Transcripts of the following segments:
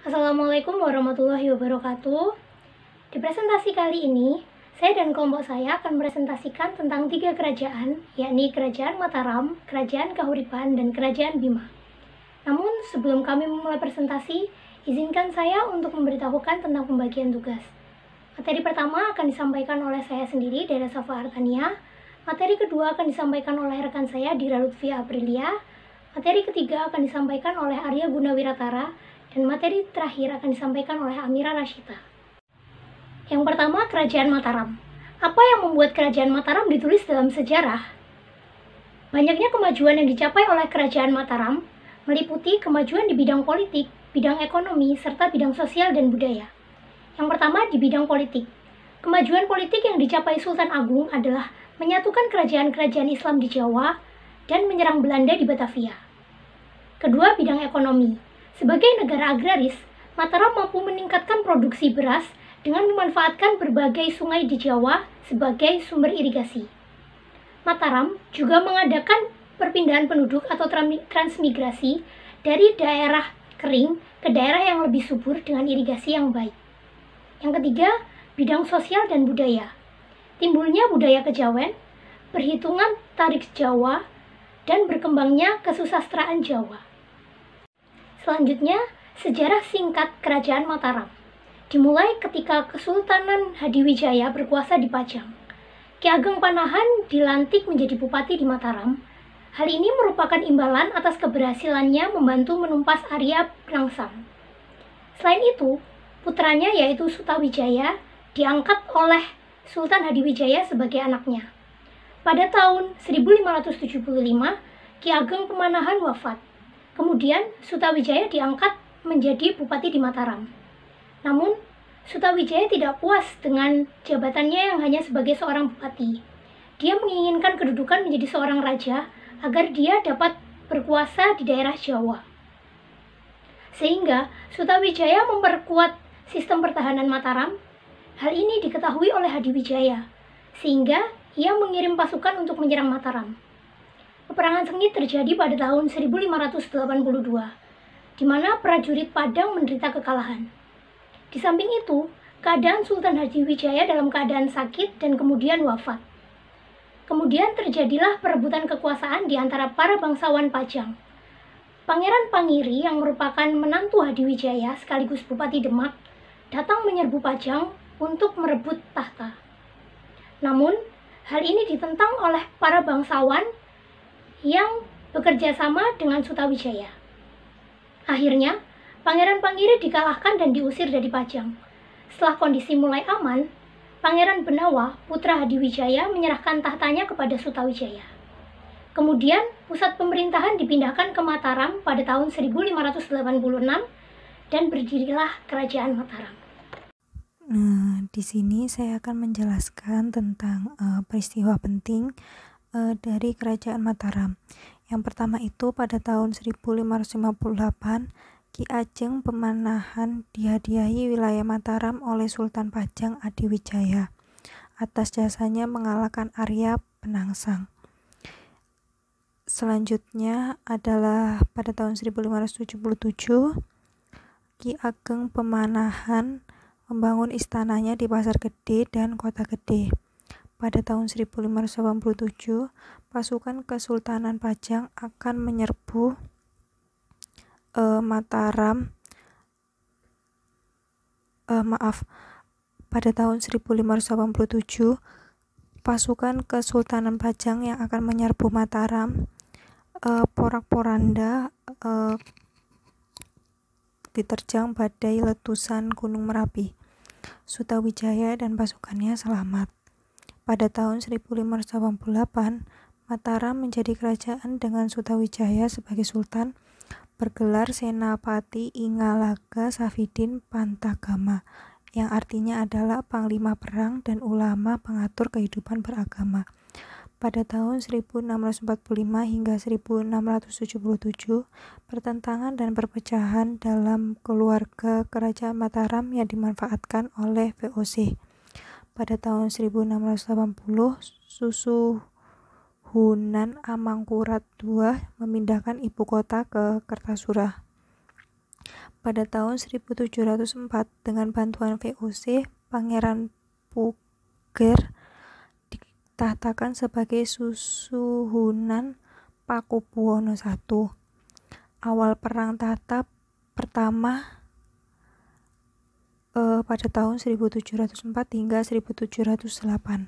Assalamualaikum warahmatullahi wabarakatuh. Di presentasi kali ini, saya dan kelompok saya akan presentasikan tentang 3 kerajaan, yakni Kerajaan Mataram, Kerajaan Kahuripan, dan Kerajaan Bima. Namun, sebelum kami memulai presentasi, izinkan saya untuk memberitahukan tentang pembagian tugas. Materi pertama akan disampaikan oleh saya sendiri, Dara Safa Artania. Materi kedua akan disampaikan oleh rekan saya, Dira Lutfi Aprilia. Materi ketiga akan disampaikan oleh Arya Gunawiratara. Dan materi terakhir akan disampaikan oleh Amira Rashida. Yang pertama, Kerajaan Mataram. Apa yang membuat Kerajaan Mataram ditulis dalam sejarah? Banyaknya kemajuan yang dicapai oleh Kerajaan Mataram meliputi kemajuan di bidang politik, bidang ekonomi, serta bidang sosial dan budaya. Yang pertama, di bidang politik. Kemajuan politik yang dicapai Sultan Agung adalah menyatukan kerajaan-kerajaan Islam di Jawa dan menyerang Belanda di Batavia. Kedua, bidang ekonomi. Sebagai negara agraris, Mataram mampu meningkatkan produksi beras dengan memanfaatkan berbagai sungai di Jawa sebagai sumber irigasi. Mataram juga mengadakan perpindahan penduduk atau transmigrasi dari daerah kering ke daerah yang lebih subur dengan irigasi yang baik. Yang ketiga, bidang sosial dan budaya. Timbulnya budaya kejawen, perhitungan tarik Jawa, dan berkembangnya kesusastraan Jawa. Selanjutnya, sejarah singkat Kerajaan Mataram. Dimulai ketika Kesultanan Hadiwijaya berkuasa di Pajang. Ki Ageng Panahan dilantik menjadi bupati di Mataram. Hal ini merupakan imbalan atas keberhasilannya membantu menumpas Arya Penangsang. Selain itu, putranya yaitu Sutawijaya diangkat oleh Sultan Hadiwijaya sebagai anaknya. Pada tahun 1575, Ki Ageng Pemanahan wafat. Kemudian Sutawijaya diangkat menjadi bupati di Mataram. Namun, Sutawijaya tidak puas dengan jabatannya yang hanya sebagai seorang bupati. Dia menginginkan kedudukan menjadi seorang raja agar dia dapat berkuasa di daerah Jawa. Sehingga Sutawijaya memperkuat sistem pertahanan Mataram. Hal ini diketahui oleh Hadiwijaya, sehingga ia mengirim pasukan untuk menyerang Mataram. Peperangan sengit terjadi pada tahun 1582, di mana prajurit Padang menderita kekalahan. Di samping itu, keadaan Sultan Hadiwijaya dalam keadaan sakit dan kemudian wafat. Kemudian terjadilah perebutan kekuasaan di antara para bangsawan Pajang. Pangeran Pangiri yang merupakan menantu Hadiwijaya sekaligus Bupati Demak datang menyerbu Pajang untuk merebut tahta. Namun, hal ini ditentang oleh para bangsawan yang bekerja sama dengan Sutawijaya. Akhirnya, Pangeran Pangiri dikalahkan dan diusir dari Pajang. Setelah kondisi mulai aman, Pangeran Benawa, putra Hadiwijaya, menyerahkan tahtanya kepada Sutawijaya. Kemudian, pusat pemerintahan dipindahkan ke Mataram pada tahun 1586 dan berdirilah Kerajaan Mataram. Di sini saya akan menjelaskan tentang peristiwa penting dari Kerajaan Mataram. Yang pertama itu pada tahun 1558, Ki Ajeng Pemanahan dihadiahi wilayah Mataram oleh Sultan Pajang Adiwijaya atas jasanya mengalahkan Arya Penangsang. Selanjutnya adalah pada tahun 1577, Ki Ageng Pemanahan membangun istananya di Pasar Gede dan Kota Gede. Pada tahun 1587, pasukan Kesultanan Pajang akan menyerbu Mataram. Pada tahun 1587, pasukan Kesultanan Pajang yang akan menyerbu Mataram, porak-poranda diterjang badai letusan Gunung Merapi. Sutawijaya dan pasukannya selamat. Pada tahun 1588, Mataram menjadi kerajaan dengan Sutawijaya sebagai sultan, bergelar Senapati Ingalaga Safidin Pantagama, yang artinya adalah panglima perang dan ulama pengatur kehidupan beragama. Pada tahun 1645 hingga 1677, pertentangan dan perpecahan dalam keluarga Kerajaan Mataram yang dimanfaatkan oleh VOC. Pada tahun 1680, Susuhunan Amangkurat II memindahkan ibu kota ke Kertasura. Pada tahun 1704, dengan bantuan VOC, Pangeran Puger ditahtakan sebagai Susuhunan Pakubuwono I. Awal perang tahta pertama pada tahun 1704 hingga 1708.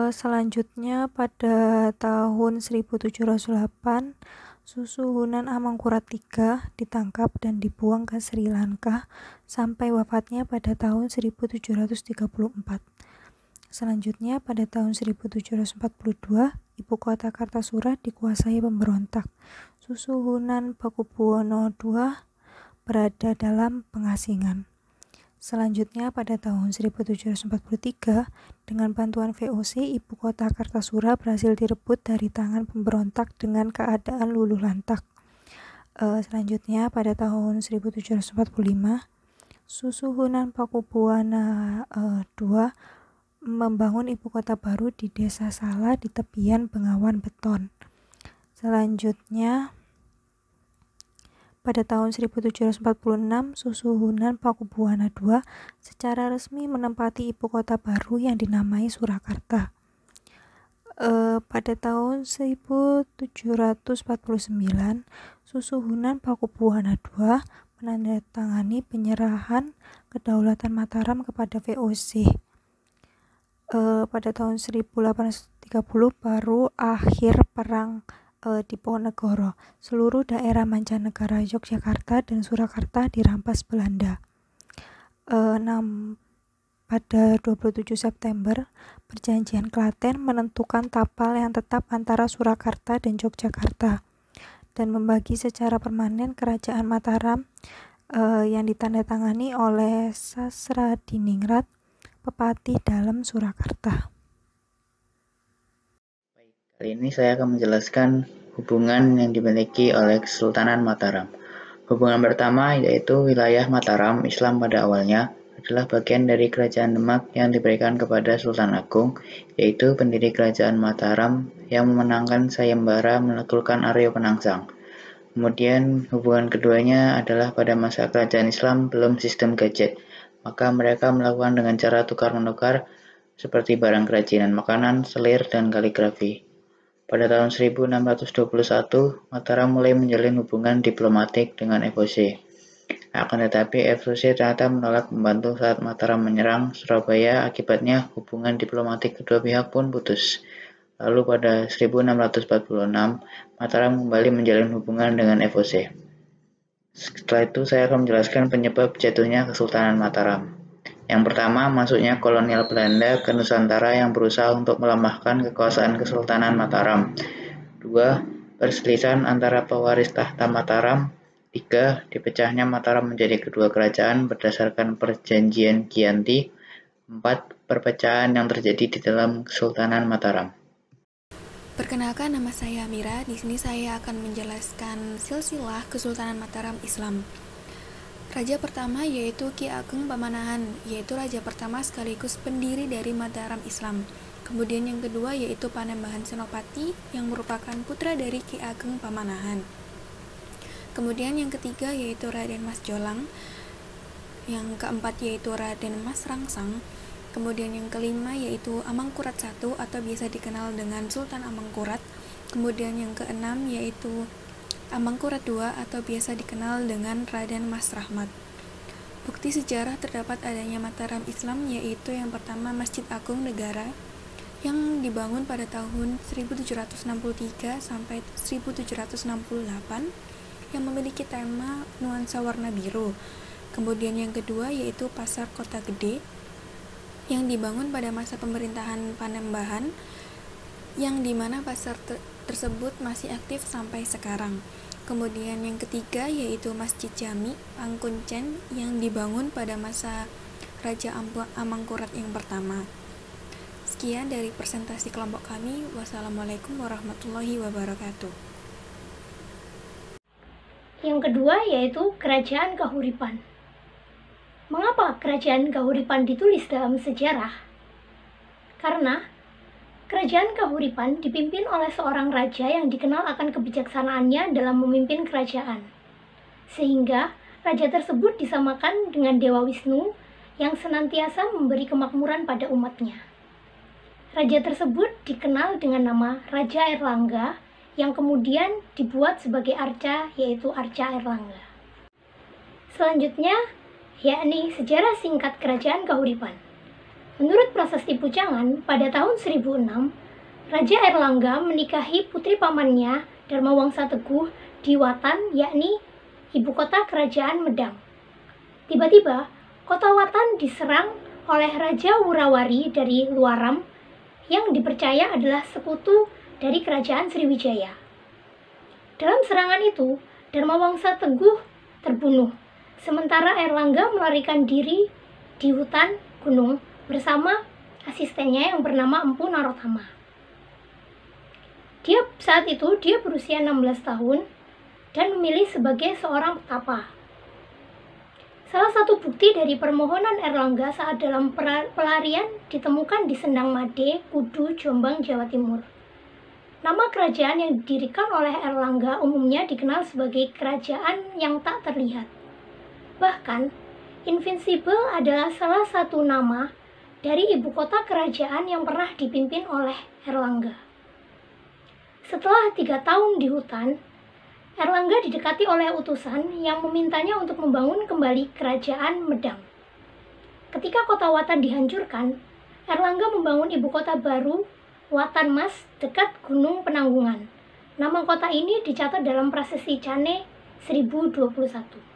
Selanjutnya pada tahun 1708, Susuhunan Amangkurat III ditangkap dan dibuang ke Sri Lanka sampai wafatnya pada tahun 1734. Selanjutnya pada tahun 1742, ibu kota Kartasura dikuasai pemberontak. Susuhunan Pakubuwono II berada dalam pengasingan. Selanjutnya pada tahun 1743, dengan bantuan VOC, ibu kota Kartasura berhasil direbut dari tangan pemberontak dengan keadaan luluh lantak. Selanjutnya pada tahun 1745, Susuhunan Pakubuwono II membangun ibu kota baru di Desa Sala di tepian Bengawan Beton. Selanjutnya pada tahun 1746, Susuhunan Pakubuwono II secara resmi menempati ibu kota baru yang dinamai Surakarta. Pada tahun 1749, Susuhunan Pakubuwono II menandatangani penyerahan kedaulatan Mataram kepada VOC. Pada tahun 1830 baru akhir perang Diponegoro. Seluruh daerah mancanegara Yogyakarta dan Surakarta dirampas Belanda. Pada 27 September, Perjanjian Klaten menentukan tapal yang tetap antara Surakarta dan Yogyakarta dan membagi secara permanen Kerajaan Mataram yang ditandatangani oleh Sasradiningrat, Pepati dalam Surakarta. Kali ini saya akan menjelaskan hubungan yang dimiliki oleh Kesultanan Mataram. Hubungan pertama yaitu wilayah Mataram Islam pada awalnya adalah bagian dari Kerajaan Demak yang diberikan kepada Sultan Agung, yaitu pendiri Kerajaan Mataram yang memenangkan sayembara menaklukkan Arya Penangsang. Kemudian hubungan keduanya adalah pada masa Kerajaan Islam belum sistem gadget, maka mereka melakukan dengan cara tukar-menukar seperti barang kerajinan, makanan, selir, dan kaligrafi. Pada tahun 1621, Mataram mulai menjalin hubungan diplomatik dengan FOC. Akan tetapi FOC ternyata menolak membantu saat Mataram menyerang Surabaya, akibatnya hubungan diplomatik kedua pihak pun putus. Lalu pada 1646, Mataram kembali menjalin hubungan dengan FOC. Setelah itu saya akan menjelaskan penyebab jatuhnya Kesultanan Mataram. Yang pertama, masuknya kolonial Belanda ke Nusantara yang berusaha untuk melemahkan kekuasaan Kesultanan Mataram. 2. Perselisihan antara pewaris tahta Mataram. 3. Dipecahnya Mataram menjadi kedua kerajaan berdasarkan Perjanjian Giyanti. 4. Perpecahan yang terjadi di dalam Kesultanan Mataram. Perkenalkan, nama saya Amira. Di sini saya akan menjelaskan silsilah Kesultanan Mataram Islam. Raja pertama yaitu Ki Ageng Pamanahan, yaitu raja pertama sekaligus pendiri dari Mataram Islam. Kemudian yang kedua yaitu Panembahan Senopati yang merupakan putra dari Ki Ageng Pamanahan. Kemudian yang ketiga yaitu Raden Mas Jolang. Yang keempat yaitu Raden Mas Rangsang. Kemudian yang kelima yaitu Amangkurat I atau biasa dikenal dengan Sultan Amangkurat. Kemudian yang keenam yaitu Amangkurat II atau biasa dikenal dengan Raden Mas Rahmat. Bukti sejarah terdapat adanya Mataram Islam yaitu yang pertama Masjid Agung Negara yang dibangun pada tahun 1763 sampai 1768 yang memiliki tema nuansa warna biru. Kemudian yang kedua yaitu Pasar Kota Gede yang dibangun pada masa pemerintahan Panembahan yang dimana pasar tersebut masih aktif sampai sekarang. Kemudian yang ketiga yaitu Masjid Jami Pangkuncen yang dibangun pada masa Raja Amangkurat yang pertama. Sekian dari presentasi kelompok kami. Wassalamualaikum warahmatullahi wabarakatuh. Yang kedua yaitu Kerajaan Kahuripan. Mengapa Kerajaan Kahuripan ditulis dalam sejarah? Karena Kerajaan Kahuripan dipimpin oleh seorang raja yang dikenal akan kebijaksanaannya dalam memimpin kerajaan. Sehingga raja tersebut disamakan dengan Dewa Wisnu yang senantiasa memberi kemakmuran pada umatnya. Raja tersebut dikenal dengan nama Raja Airlangga yang kemudian dibuat sebagai arca, yaitu Arca Airlangga. Selanjutnya, yakni sejarah singkat Kerajaan Kahuripan. Menurut Prasasti Pujangan, pada tahun 1006, Raja Airlangga menikahi putri pamannya Dharmawangsa Teguh di Watan, yakni ibu kota Kerajaan Medang. Tiba-tiba, kota Watan diserang oleh Raja Wurawari dari Luaram yang dipercaya adalah sekutu dari Kerajaan Sriwijaya. Dalam serangan itu, Dharmawangsa Teguh terbunuh, sementara Airlangga melarikan diri di hutan gunung bersama asistennya yang bernama Empu Narotama. Saat itu dia berusia 16 tahun dan memilih sebagai seorang petapa. Salah satu bukti dari permohonan Airlangga saat dalam pelarian ditemukan di Sendang Made, Kudu, Jombang, Jawa Timur. Nama kerajaan yang didirikan oleh Airlangga umumnya dikenal sebagai kerajaan yang tak terlihat. Bahkan, Invincible adalah salah satu nama dari ibu kota kerajaan yang pernah dipimpin oleh Airlangga. Setelah 3 tahun di hutan, Airlangga didekati oleh utusan yang memintanya untuk membangun kembali kerajaan Medang. Ketika kota Watan dihancurkan, Airlangga membangun ibu kota baru, Watan Mas, dekat Gunung Penanggungan. Nama kota ini dicatat dalam Prasasti Cane 1021.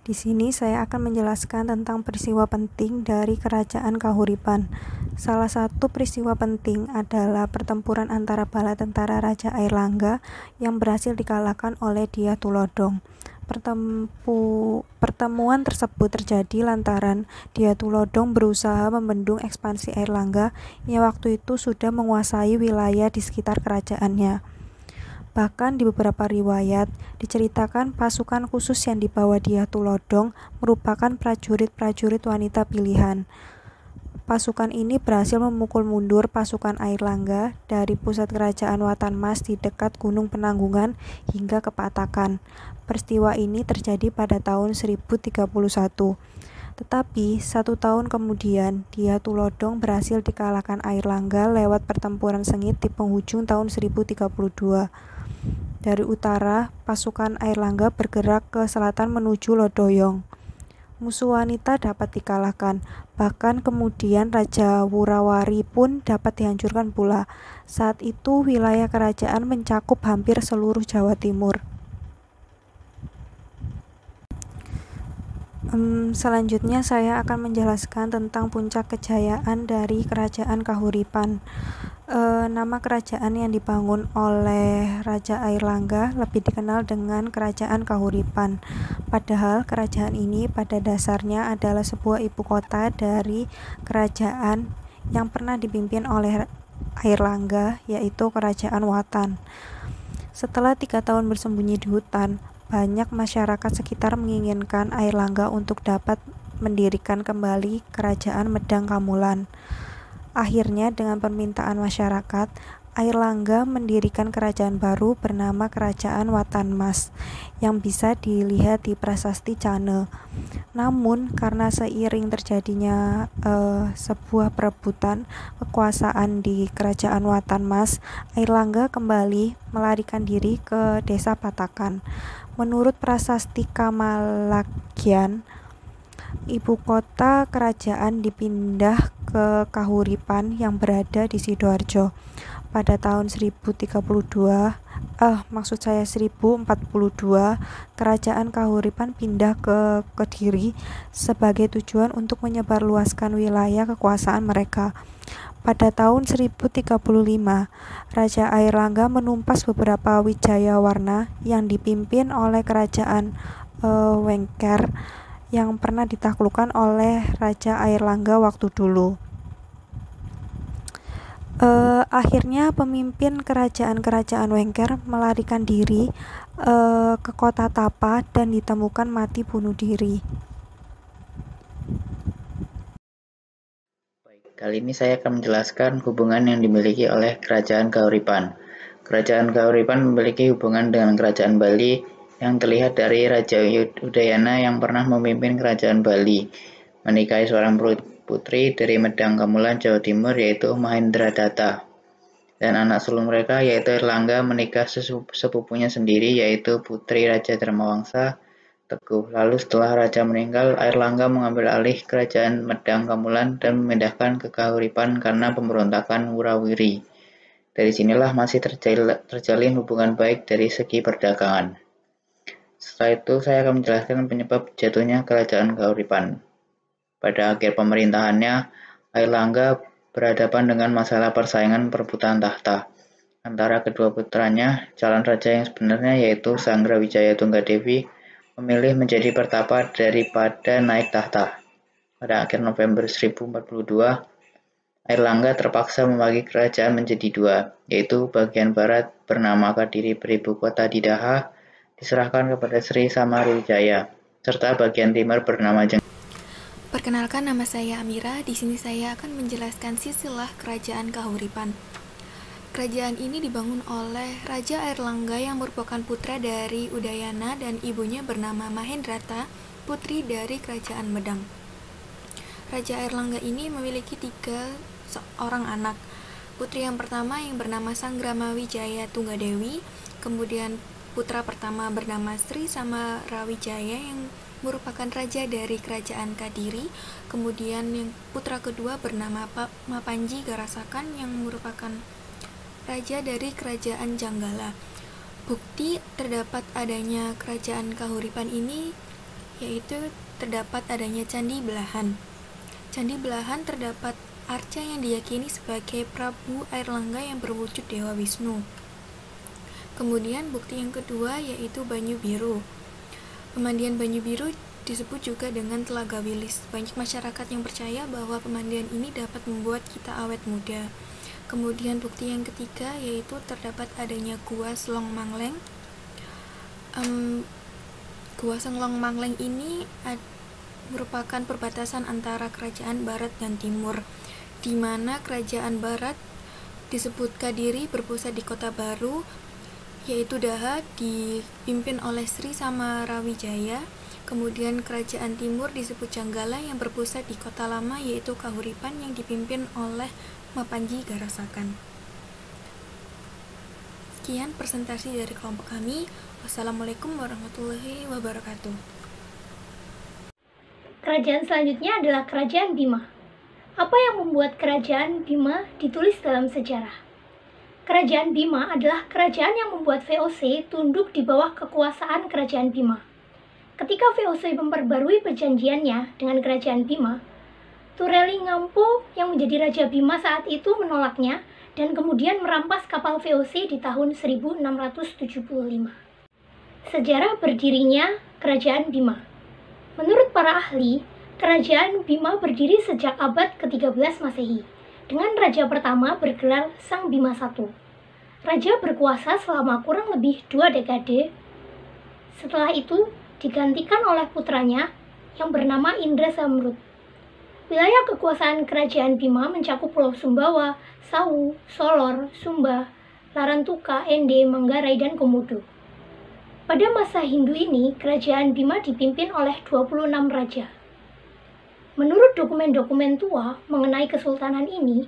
Di sini saya akan menjelaskan tentang peristiwa penting dari Kerajaan Kahuripan. Salah satu peristiwa penting adalah pertempuran antara bala tentara Raja Airlangga yang berhasil dikalahkan oleh Dyah Tulodhong. Pertemuan tersebut terjadi lantaran Dyah Tulodhong berusaha membendung ekspansi Airlangga yang waktu itu sudah menguasai wilayah di sekitar kerajaannya. Bahkan di beberapa riwayat diceritakan pasukan khusus yang dibawa Dyah Tulodhong merupakan prajurit-prajurit wanita pilihan. Pasukan ini berhasil memukul mundur pasukan Airlangga dari pusat kerajaan Watan Mas di dekat Gunung Penanggungan hingga ke Patakan. Peristiwa ini terjadi pada tahun 1031. Tetapi 1 tahun kemudian Dyah Tulodhong berhasil dikalahkan Airlangga lewat pertempuran sengit di penghujung tahun 1032. Dari utara, pasukan Airlangga bergerak ke selatan menuju Lodroyong. Musuh wanita dapat dikalahkan, bahkan kemudian Raja Wurawari pun dapat dihancurkan pula. Saat itu wilayah kerajaan mencakup hampir seluruh Jawa Timur. Selanjutnya saya akan menjelaskan tentang puncak kejayaan dari Kerajaan Kahuripan. Nama kerajaan yang dibangun oleh Raja Airlangga lebih dikenal dengan Kerajaan Kahuripan. Padahal kerajaan ini pada dasarnya adalah sebuah ibu kota dari kerajaan yang pernah dipimpin oleh Airlangga, yaitu Kerajaan Watan. Setelah 3 tahun bersembunyi di hutan, banyak masyarakat sekitar menginginkan Airlangga untuk dapat mendirikan kembali Kerajaan Medang Kamulan. Akhirnya dengan permintaan masyarakat, Airlangga mendirikan kerajaan baru bernama Kerajaan Watan Mas yang bisa dilihat di Prasasti Cane. Namun karena seiring terjadinya sebuah perebutan kekuasaan di Kerajaan Watan Mas, Airlangga kembali melarikan diri ke desa Patakan. Menurut Prasasti Kamalagyan, ibu kota kerajaan dipindah ke Kahuripan yang berada di Sidoarjo. Pada tahun 1042, kerajaan Kahuripan pindah ke Kediri sebagai tujuan untuk menyebarluaskan wilayah kekuasaan mereka. Pada tahun 1035, Raja Airlangga menumpas beberapa wijayawarna yang dipimpin oleh kerajaan Wengker yang pernah ditaklukkan oleh Raja Airlangga waktu dulu. Akhirnya pemimpin kerajaan Wengker melarikan diri ke kota Tapa dan ditemukan mati bunuh diri. Kali ini saya akan menjelaskan hubungan yang dimiliki oleh Kerajaan Kahuripan. Kerajaan Kahuripan memiliki hubungan dengan Kerajaan Bali yang terlihat dari Raja Udayana yang pernah memimpin Kerajaan Bali, menikahi seorang putri dari Medang Kamulan, Jawa Timur, yaitu Mahendradatta. Dan anak sulung mereka yaitu Airlangga menikah sepupunya sendiri, yaitu putri Raja Dharmawangsa, Teguh. Lalu setelah raja meninggal, Airlangga mengambil alih kerajaan Medang Kamulan dan memindahkan ke Kahuripan karena pemberontakan Wurawiri. Dari sinilah masih terjalin hubungan baik dari segi perdagangan. Setelah itu saya akan menjelaskan penyebab jatuhnya kerajaan Kahuripan. Pada akhir pemerintahannya, Airlangga berhadapan dengan masalah persaingan perebutan tahta antara kedua putranya. Calon raja yang sebenarnya, yaitu Sanggrawijaya Tunggadewi, memilih menjadi pertapa daripada naik tahta. Pada akhir November 1042, Airlangga terpaksa membagi kerajaan menjadi dua, yaitu bagian barat bernama Kadiri beribu kota di Daha diserahkan kepada Sri Samarijaya, serta bagian timur bernama Perkenalkan, nama saya Amira. Di sini saya akan menjelaskan silsilah kerajaan Kahuripan. Kerajaan ini dibangun oleh Raja Airlangga yang merupakan putra dari Udayana dan ibunya bernama Mahendradatta, putri dari Kerajaan Medang. Raja Airlangga ini memiliki 3 orang anak. Putri yang pertama yang bernama Sanggramawijaya Tunggadewi, kemudian putra pertama bernama Sri Samarawiyaya yang merupakan raja dari Kerajaan Kadiri, kemudian yang putra kedua bernama Mapanji Garasakan yang merupakan raja dari Kerajaan Janggala. Bukti terdapat adanya kerajaan Kahuripan ini yaitu terdapat adanya Candi Belahan. Candi Belahan terdapat arca yang diyakini sebagai Prabu Airlangga yang berwujud Dewa Wisnu. Kemudian bukti yang kedua yaitu Banyu Biru. Pemandian Banyu Biru disebut juga dengan Telaga Wilis. Banyak masyarakat yang percaya bahwa pemandian ini dapat membuat kita awet muda. Kemudian bukti yang ketiga yaitu terdapat adanya Gua Selong Mangleng. Gua Selong Mangleng ini merupakan perbatasan antara kerajaan barat dan timur, di mana kerajaan barat disebut Kadiri berpusat di Kota Baru, yaitu Daha, dipimpin oleh Sri Samarawiyaya. Kemudian kerajaan timur disebut Janggala yang berpusat di Kota Lama, yaitu Kahuripan yang dipimpin oleh Mapanji Garasakan. Sekian presentasi dari kelompok kami. Wassalamualaikum warahmatullahi wabarakatuh. Kerajaan selanjutnya adalah Kerajaan Bima. Apa yang membuat Kerajaan Bima ditulis dalam sejarah? Kerajaan Bima adalah kerajaan yang membuat VOC tunduk di bawah kekuasaan Kerajaan Bima. Ketika VOC memperbarui perjanjiannya dengan Kerajaan Bima, Tureli Ngampo yang menjadi Raja Bima saat itu menolaknya dan kemudian merampas kapal VOC di tahun 1675. Sejarah berdirinya Kerajaan Bima. Menurut para ahli, Kerajaan Bima berdiri sejak abad ke-13 Masehi, dengan raja pertama bergelar Sang Bima I. Raja berkuasa selama kurang lebih 2 dekade. Setelah itu digantikan oleh putranya yang bernama Indra Zamrud. Wilayah kekuasaan Kerajaan Bima mencakup Pulau Sumbawa, Sawu, Solor, Sumba, Larantuka, Ende, Manggarai, dan Komodo. Pada masa Hindu ini, Kerajaan Bima dipimpin oleh 26 raja. Menurut dokumen-dokumen tua mengenai kesultanan ini,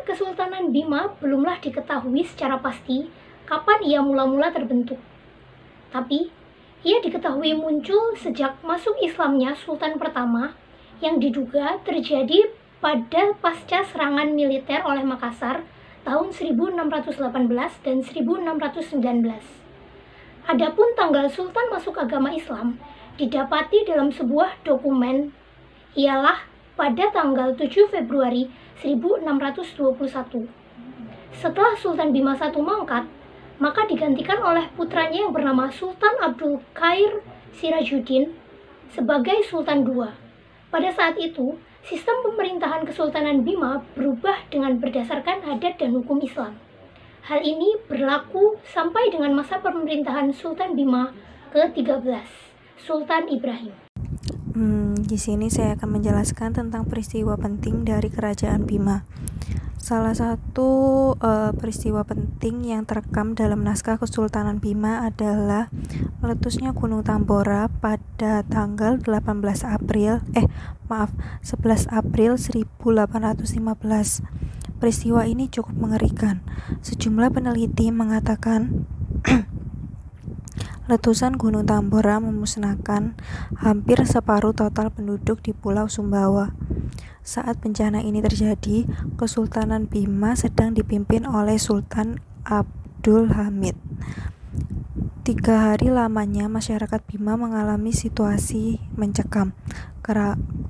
Kesultanan Bima belumlah diketahui secara pasti kapan ia mula-mula terbentuk. Tapi, ia diketahui muncul sejak masuk Islamnya Sultan pertama yang diduga terjadi pada pasca serangan militer oleh Makassar tahun 1618 dan 1619. Adapun tanggal Sultan masuk agama Islam didapati dalam sebuah dokumen, ialah pada tanggal 7 Februari 1621. Setelah Sultan Bima I mangkat, maka digantikan oleh putranya yang bernama Sultan Abdul Qair Sirajuddin sebagai Sultan II. Pada saat itu, sistem pemerintahan Kesultanan Bima berubah dengan berdasarkan adat dan hukum Islam. Hal ini berlaku sampai dengan masa pemerintahan Sultan Bima ke-13, Sultan Ibrahim. Di sini saya akan menjelaskan tentang peristiwa penting dari Kerajaan Bima. Salah satu peristiwa penting yang terekam dalam naskah Kesultanan Bima adalah meletusnya Gunung Tambora pada tanggal 11 April 1815. Peristiwa ini cukup mengerikan. Sejumlah peneliti mengatakan letusan Gunung Tambora memusnahkan hampir separuh total penduduk di Pulau Sumbawa. Saat bencana ini terjadi, Kesultanan Bima sedang dipimpin oleh Sultan Abdul Hamid. 3 hari lamanya masyarakat Bima mengalami situasi mencekam.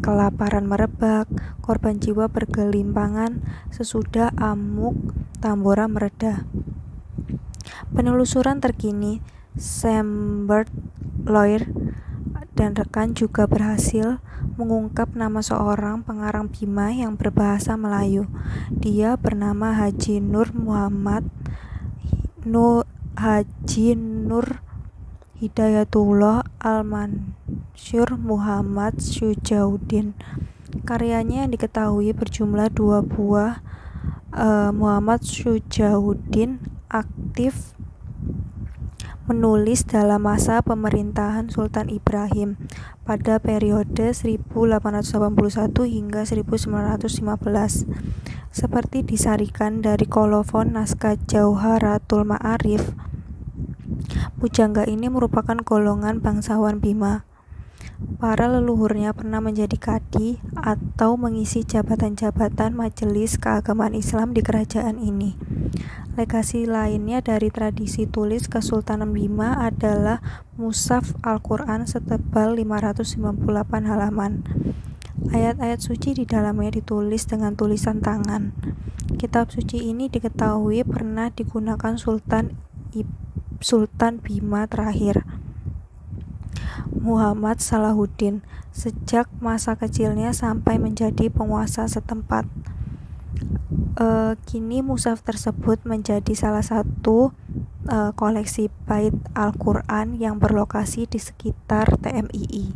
Kelaparan merebak, korban jiwa bergelimpangan sesudah amuk Tambora mereda. Penelusuran terkini Sambert Lawyer dan rekan juga berhasil mengungkap nama seorang pengarang Bima yang berbahasa Melayu. Dia bernama Haji Nur Hidayatullah Al-Mansur Muhammad Syujauddin. Karyanya yang diketahui berjumlah 2 buah. Muhammad Syujauddin aktif menulis dalam masa pemerintahan Sultan Ibrahim pada periode 1881 hingga 1915. Seperti disarikan dari kolofon naskah Jauharatul Ma'arif, pujangga ini merupakan golongan bangsawan Bima. Para leluhurnya pernah menjadi kadi atau mengisi jabatan-jabatan majelis keagamaan Islam di kerajaan ini. Legasi lainnya dari tradisi tulis Kesultanan Bima adalah Mushaf Al-Quran setebal 598 halaman. Ayat-ayat suci di dalamnya ditulis dengan tulisan tangan. Kitab suci ini diketahui pernah digunakan Sultan Bima terakhir, Muhammad Salahuddin, sejak masa kecilnya sampai menjadi penguasa setempat. Kini mushaf tersebut menjadi salah satu koleksi bait Al-Quran yang berlokasi di sekitar TMII.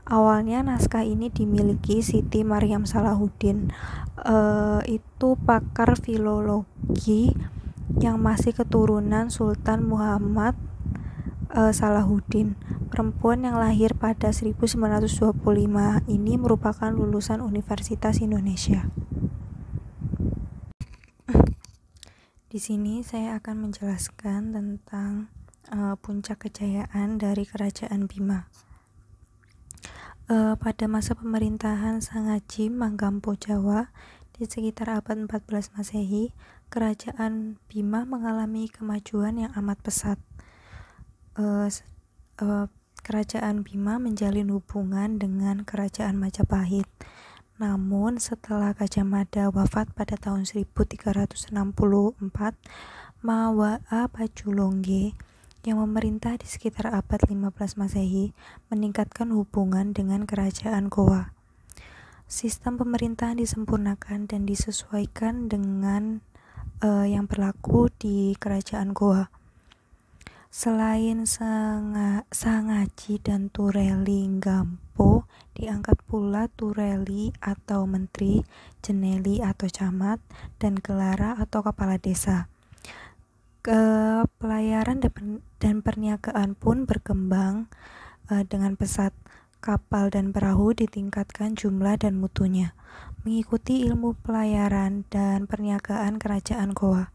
Awalnya naskah ini dimiliki Siti Maryam Salahuddin, itu pakar filologi yang masih keturunan Sultan Muhammad Salahuddin. Perempuan yang lahir pada 1925 ini merupakan lulusan Universitas Indonesia. Di sini saya akan menjelaskan tentang puncak kejayaan dari Kerajaan Bima. Pada masa pemerintahan Sangaji Manggampo Jawa di sekitar abad 14 Masehi, Kerajaan Bima mengalami kemajuan yang amat pesat. Kerajaan Bima menjalin hubungan dengan Kerajaan Majapahit. Namun setelah Gajah Mada wafat pada tahun 1364, Mawa'a Pajulongge yang memerintah di sekitar abad 15 Masehi meningkatkan hubungan dengan Kerajaan Goa. Sistem pemerintahan disempurnakan dan disesuaikan dengan yang berlaku di Kerajaan Goa. Selain Sangaji dan Tureli Nggampo, diangkat pula Tureli atau menteri, Jeneli atau camat, dan Gelara atau kepala desa. Pelayaran dan perniagaan pun berkembang dengan pesat. Kapal dan perahu ditingkatkan jumlah dan mutunya, mengikuti ilmu pelayaran dan perniagaan Kerajaan Goa.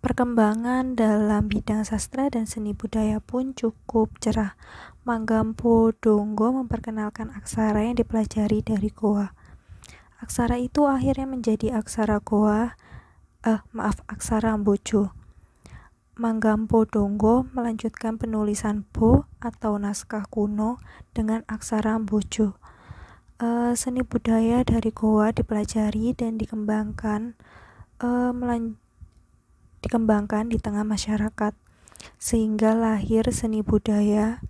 Perkembangan dalam bidang sastra dan seni budaya pun cukup cerah. Manggampo Donggo memperkenalkan aksara yang dipelajari dari Goa. Aksara itu akhirnya menjadi aksara Ambojo. Manggampo Donggo melanjutkan penulisan Bo atau naskah kuno dengan aksara Ambojo. Seni budaya dari Goa dipelajari dan dikembangkan di tengah masyarakat, sehingga lahir seni budaya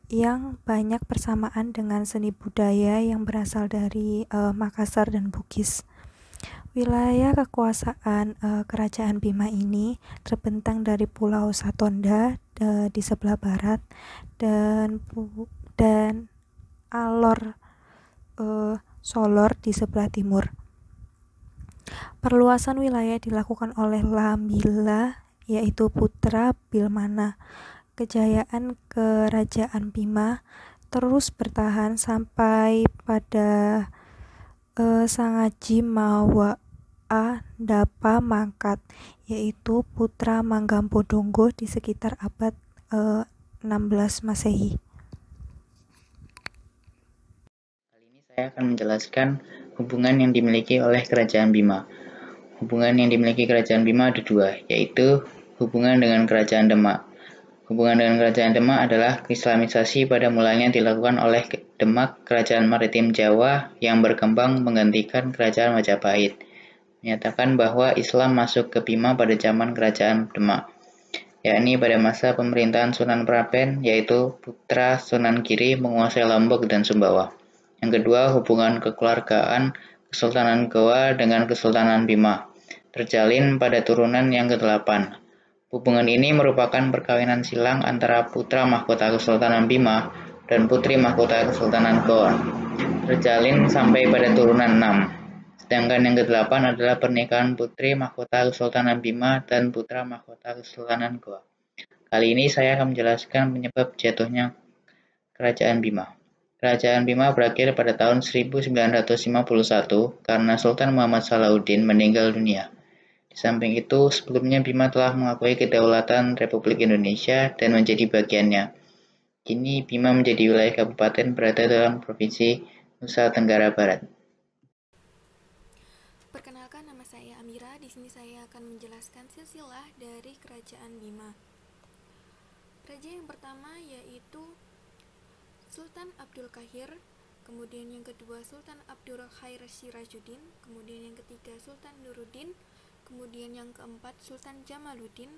yang banyak persamaan dengan seni budaya yang berasal dari Makassar dan Bugis. Wilayah kekuasaan Kerajaan Bima ini terbentang dari Pulau Satonda di sebelah barat dan Alor Solor di sebelah timur. Perluasan wilayah dilakukan oleh Lambila, yaitu putra Bilmana. Kejayaan Kerajaan Bima terus bertahan sampai pada Sangaji Mawa'a Dapa Mangkat, yaitu putra Manggampodonggo di sekitar abad 16 Masehi. Kali ini saya akan menjelaskan hubungan yang dimiliki oleh Kerajaan Bima. Hubungan yang dimiliki Kerajaan Bima ada dua, yaitu hubungan dengan Kerajaan Demak. Hubungan dengan Kerajaan Demak adalah Islamisasi pada mulanya dilakukan oleh Demak, Kerajaan Maritim Jawa yang berkembang menggantikan Kerajaan Majapahit. Menyatakan bahwa Islam masuk ke Bima pada zaman Kerajaan Demak, yakni pada masa pemerintahan Sunan Prapen, yaitu putra Sunan Giri menguasai Lombok dan Sumbawa. Yang kedua, hubungan kekeluargaan Kesultanan Goa dengan Kesultanan Bima terjalin pada turunan yang ke-8. Hubungan ini merupakan perkawinan silang antara putra mahkota Kesultanan Bima dan putri mahkota Kesultanan Goa, terjalin sampai pada turunan 6. Sedangkan yang ke-8 adalah pernikahan putri mahkota Kesultanan Bima dan putra mahkota Kesultanan Goa. Kali ini saya akan menjelaskan penyebab jatuhnya Kerajaan Bima. Kerajaan Bima berakhir pada tahun 1951 karena Sultan Muhammad Salahuddin meninggal dunia. Di samping itu, sebelumnya Bima telah mengakui kedaulatan Republik Indonesia dan menjadi bagiannya. Kini Bima menjadi wilayah kabupaten berada dalam Provinsi Nusa Tenggara Barat. Perkenalkan, nama saya Amira. Di sini saya akan menjelaskan silsilah dari Kerajaan Bima. Raja yang pertama yaitu Sultan Abdul Qahir, kemudian yang kedua Sultan Abdul Khair Sirajuddin, kemudian yang ketiga Sultan Nuruddin, kemudian yang keempat Sultan Jamaluddin,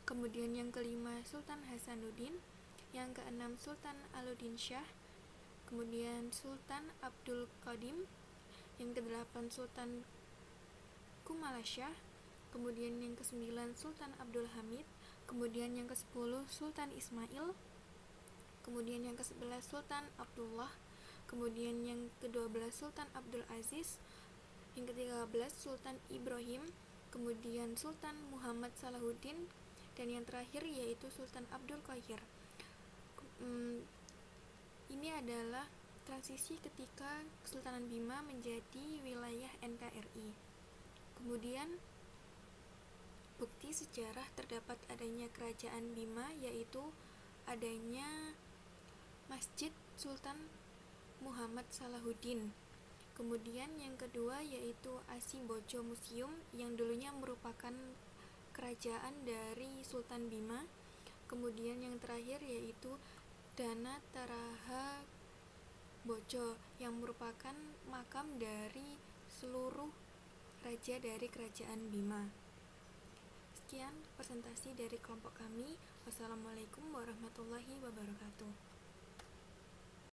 kemudian yang kelima Sultan Hasanuddin, yang keenam Sultan Alauddin Shah, kemudian Sultan Abdul Qadim, yang kedelapan Sultan Kumalasya, kemudian yang kesembilan Sultan Abdul Hamid, kemudian yang ke-10 Sultan Ismail, kemudian yang ke-11 Sultan Abdullah, kemudian yang ke-12 Sultan Abdul Aziz, yang ke-13 Sultan Ibrahim, kemudian Sultan Muhammad Salahuddin, dan yang terakhir yaitu Sultan Abdul Qahir. Ini adalah transisi ketika Kesultanan Bima menjadi wilayah NKRI. Kemudian bukti sejarah terdapat adanya Kerajaan Bima yaitu adanya Masjid Sultan Muhammad Salahuddin. Kemudian yang kedua yaitu Asimbojo Museum yang dulunya merupakan kerajaan dari Sultan Bima. Kemudian yang terakhir yaitu Dana Taraha Bojo yang merupakan makam dari seluruh raja dari Kerajaan Bima. Sekian presentasi dari kelompok kami. Wassalamualaikum warahmatullahi wabarakatuh.